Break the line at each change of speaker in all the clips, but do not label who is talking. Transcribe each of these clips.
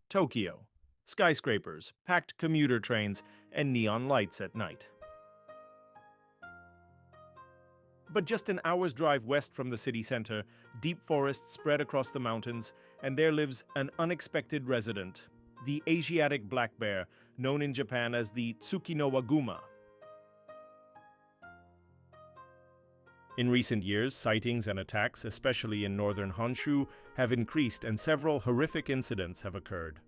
Tokyo. Skyscrapers, packed commuter trains, and neon lights at night. But just an hour's drive west from the city center, deep forests spread across the mountains, and there lives an unexpected resident, the Asiatic black bear, known in Japan as the Tsukinowaguma. In recent years, sightings and attacks, especially in northern Honshu, have increased and several horrific incidents have occurred.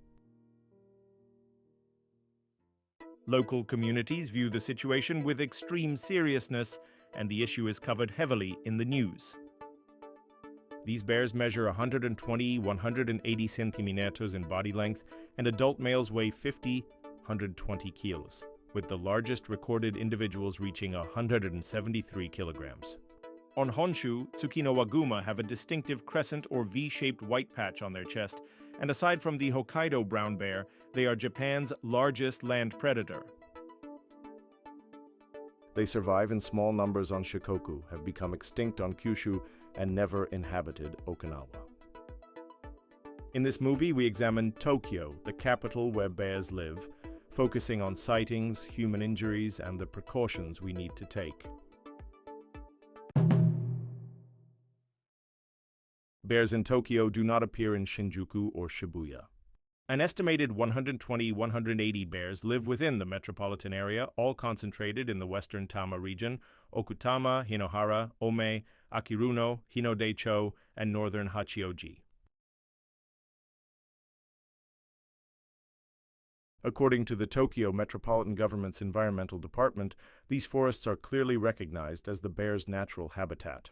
Local communities view the situation with extreme seriousness, and the issue is covered heavily in the news. These bears measure 120-180 centimeters in body length, and adult males weigh 50-120 kilos, with the largest recorded individuals reaching 173 kilograms. On Honshu, Tsukinowaguma have a distinctive crescent or V-shaped white patch on their chest, and aside from the Hokkaido brown bear, they are Japan's largest land predator. They survive in small numbers on Shikoku, have become extinct on Kyushu, and never inhabited Okinawa. In this movie, we examine Tokyo, the capital where bears live, focusing on sightings, human injuries, and the precautions we need to take. Bears in Tokyo do not appear in Shinjuku or Shibuya. An estimated 120-180 bears live within the metropolitan area, all concentrated in the western Tama region, Okutama, Hinohara, Ome, Akiruno, Hinodecho, and northern Hachioji. According to the Tokyo Metropolitan Government's Environmental Department, these forests are clearly recognized as the bear's natural habitat.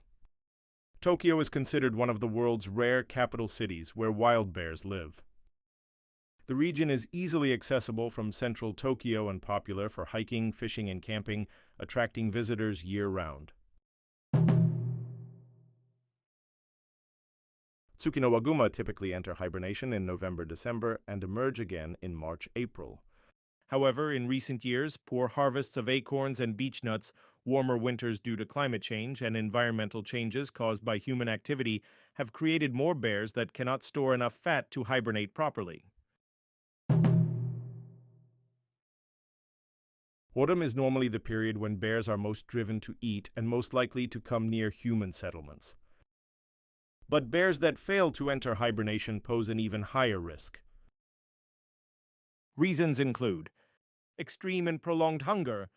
Tokyo is considered one of the world's rare capital cities where wild bears live. The region is easily accessible from central Tokyo and popular for hiking, fishing, and camping, attracting visitors year-round. Tsukinowaguma typically enter hibernation in November-December and emerge again in March-April. However, in recent years, poor harvests of acorns and beech nuts, warmer winters due to climate change, and environmental changes caused by human activity have created more bears that cannot store enough fat to hibernate properly. Autumn is normally the period when bears are most driven to eat and most likely to come near human settlements. But bears that fail to enter hibernation pose an even higher risk. Reasons include extreme and prolonged hunger,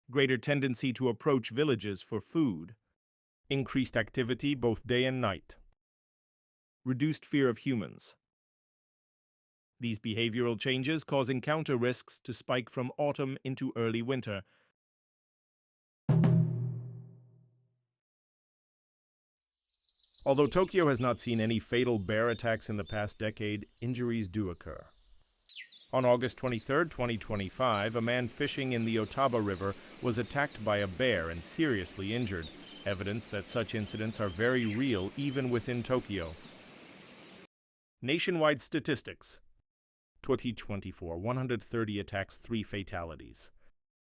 greater tendency to approach villages for food, increased activity both day and night, reduced fear of humans. These behavioral changes cause encounter risks to spike from autumn into early winter. Although Tokyo has not seen any fatal bear attacks in the past decade, injuries do occur. On August 23, 2025, a man fishing in the Okutama River was attacked by a bear and seriously injured, evidence that such incidents are very real even within Tokyo. Nationwide statistics. 2024, 130 attacks, 3 fatalities.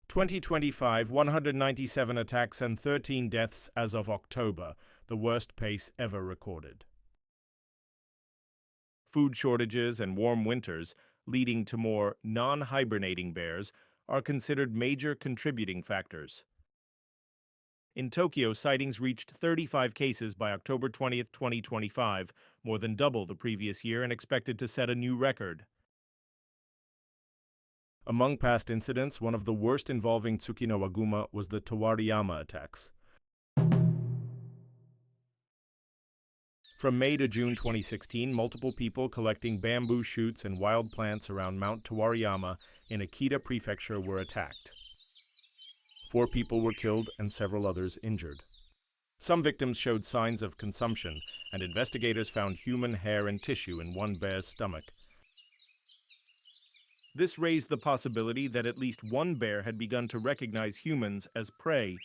2025, 197 attacks and 13 deaths as of October, the worst pace ever recorded. Food shortages and warm winters, leading to more non-hibernating bears, are considered major contributing factors. In Tokyo, sightings reached 35 cases by October 20, 2025, more than double the previous year and expected to set a new record. Among past incidents, one of the worst involving Tsukinowaguma was the Towariyama attacks. From May to June 2016, multiple people collecting bamboo shoots and wild plants around Mount Towariyama in Akita Prefecture were attacked. 4 people were killed and several others injured. Some victims showed signs of consumption, and investigators found human hair and tissue in one bear's stomach. This raised the possibility that at least one bear had begun to recognize humans as prey.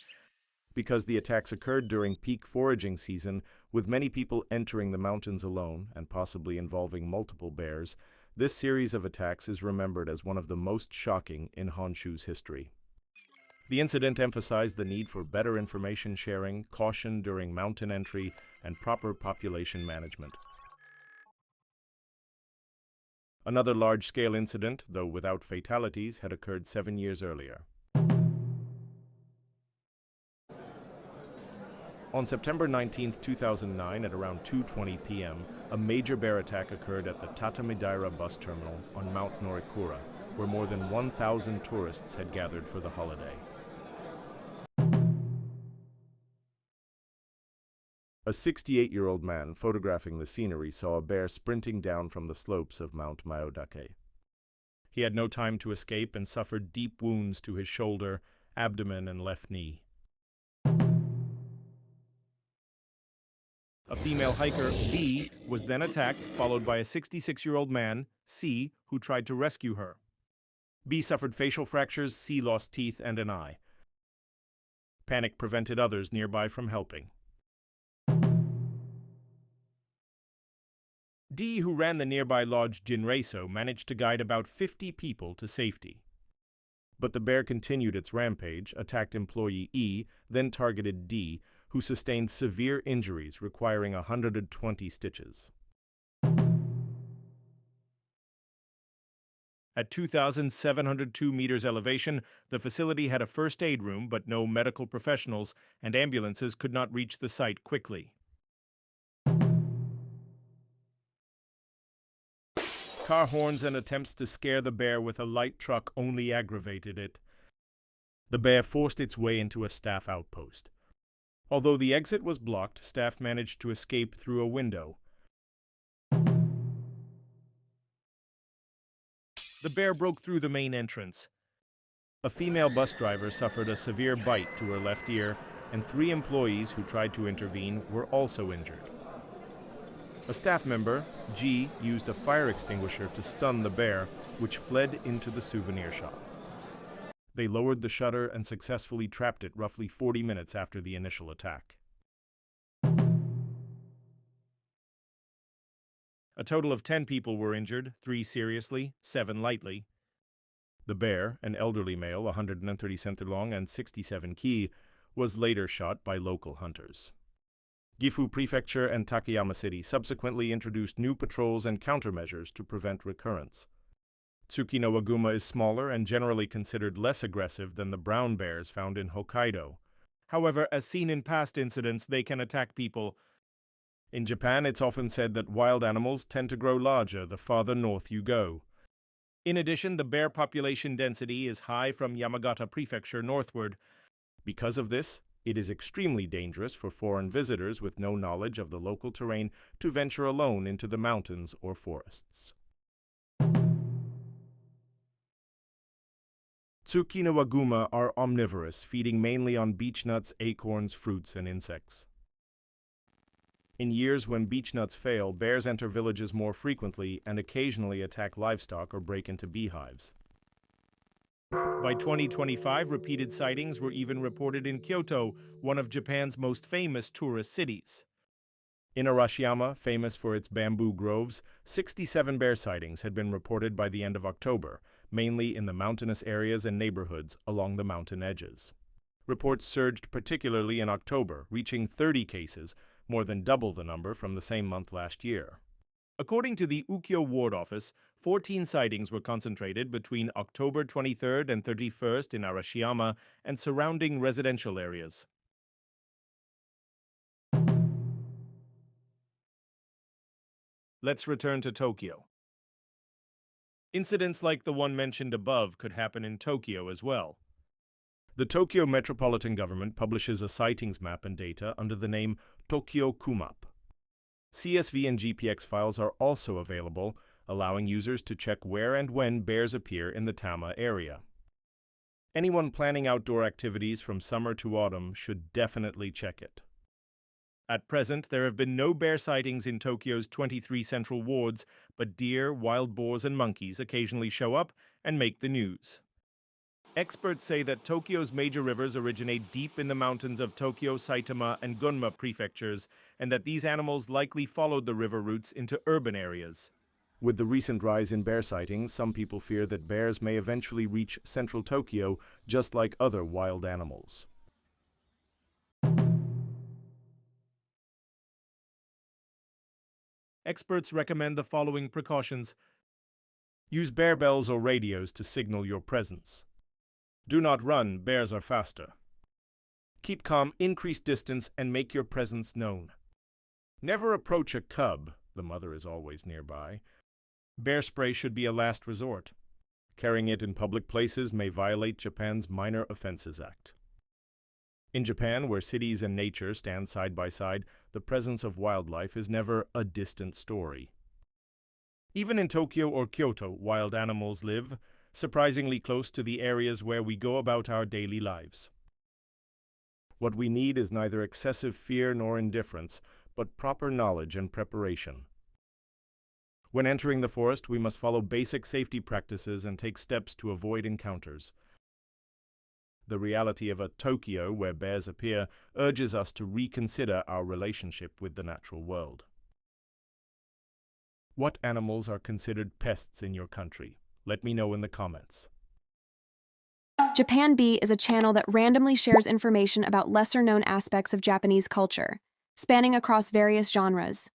Because the attacks occurred during peak foraging season, with many people entering the mountains alone and possibly involving multiple bears, this series of attacks is remembered as one of the most shocking in Honshu's history. The incident emphasized the need for better information sharing, caution during mountain entry, and proper population management. Another large-scale incident, though without fatalities, had occurred 7 years earlier. On September 19, 2009, at around 2:20 p.m., a major bear attack occurred at the Tatamidaira bus terminal on Mount Norikura, where more than 1,000 tourists had gathered for the holiday. A 68-year-old man photographing the scenery saw a bear sprinting down from the slopes of Mount Mayodake. He had no time to escape and suffered deep wounds to his shoulder, abdomen, and left knee. A female hiker, B, was then attacked, followed by a 66-year-old man, C, who tried to rescue her. B suffered facial fractures, C lost teeth and an eye. Panic prevented others nearby from helping. D, who ran the nearby lodge Jinreiso, managed to guide about 50 people to safety. But the bear continued its rampage, attacked employee E, then targeted D, who sustained severe injuries requiring 120 stitches. At 2,702 meters elevation, the facility had a first aid room, but no medical professionals, and ambulances could not reach the site quickly. Car horns and attempts to scare the bear with a light truck only aggravated it. The bear forced its way into a staff outpost. Although the exit was blocked, staff managed to escape through a window. The bear broke through the main entrance. A female bus driver suffered a severe bite to her left ear, and 3 employees who tried to intervene were also injured. A staff member, G, used a fire extinguisher to stun the bear, which fled into the souvenir shop. They lowered the shutter and successfully trapped it roughly 40 minutes after the initial attack. A total of 10 people were injured, 3 seriously, 7 lightly. The bear, an elderly male, 130 cm long and 67 ki, was later shot by local hunters. Gifu Prefecture and Takayama City subsequently introduced new patrols and countermeasures to prevent recurrence. Tsukinowaguma is smaller and generally considered less aggressive than the brown bears found in Hokkaido. However, as seen in past incidents, they can attack people. In Japan, it's often said that wild animals tend to grow larger the farther north you go. In addition, the bear population density is high from Yamagata Prefecture northward. Because of this, it is extremely dangerous for foreign visitors with no knowledge of the local terrain to venture alone into the mountains or forests. Tsukinowaguma are omnivorous, feeding mainly on beechnuts, acorns, fruits, and insects. In years when beechnuts fail, bears enter villages more frequently and occasionally attack livestock or break into beehives. By 2025, repeated sightings were even reported in Kyoto, one of Japan's most famous tourist cities. In Arashiyama, famous for its bamboo groves, 67 bear sightings had been reported by the end of October, mainly in the mountainous areas and neighborhoods along the mountain edges. Reports surged particularly in October, reaching 30 cases, more than double the number from the same month last year. According to the Ukiyo Ward Office, 14 sightings were concentrated between October 23rd and 31st in Arashiyama and surrounding residential areas. Let's return to Tokyo. Incidents like the one mentioned above could happen in Tokyo as well. The Tokyo Metropolitan Government publishes a sightings map and data under the name Tokyo Kumap. CSV and GPX files are also available, allowing users to check where and when bears appear in the Tama area. Anyone planning outdoor activities from summer to autumn should definitely check it. At present, there have been no bear sightings in Tokyo's 23 central wards, but deer, wild boars, and monkeys occasionally show up and make the news. Experts say that Tokyo's major rivers originate deep in the mountains of Tokyo, Saitama, and Gunma prefectures, and that these animals likely followed the river routes into urban areas. With the recent rise in bear sightings, some people fear that bears may eventually reach central Tokyo, just like other wild animals. Experts recommend the following precautions. Use bear bells or radios to signal your presence. Do not run, bears are faster. Keep calm, increase distance, and make your presence known. Never approach a cub, the mother is always nearby. Bear spray should be a last resort. Carrying it in public places may violate Japan's Minor Offenses Act. In Japan, where cities and nature stand side by side, the presence of wildlife is never a distant story. Even in Tokyo or Kyoto, wild animals live, surprisingly close to the areas where we go about our daily lives. What we need is neither excessive fear nor indifference, but proper knowledge and preparation. When entering the forest, we must follow basic safety practices and take steps to avoid encounters. The reality of a Tokyo where bears appear urges us to reconsider our relationship with the natural world. What animals are considered pests in your country? Let me know in the comments.
Japan Bee is a channel that randomly shares information about lesser-known aspects of Japanese culture, spanning across various genres.